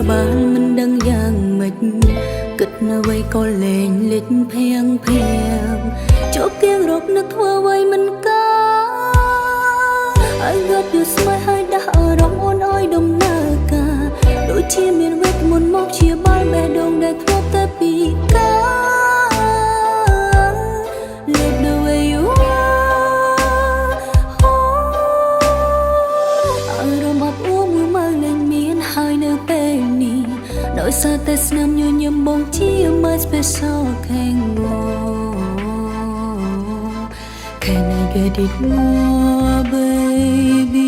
ក្បាលមិនដឹងយ៉ាងម៉េចគិតនៅវ័យក៏លែងលេចភៀងជួបគៀងរកនឹកធ្វើអ្វីមិនកាI got you smile ហើយដាស់អារម្មណ៍អូនអើយដំណើរការដូចជាមានវេទមន្តមកជាបាល់បេះដូងដែលធ្លាប់តែពីកា Live the way you are អារម្មណ៍អបអួរមួយមើលលែងមានហើយនៅពេលនេះដោយសារតែស្នាមញញឹមបងជា my special kangaroo Can I get it more baby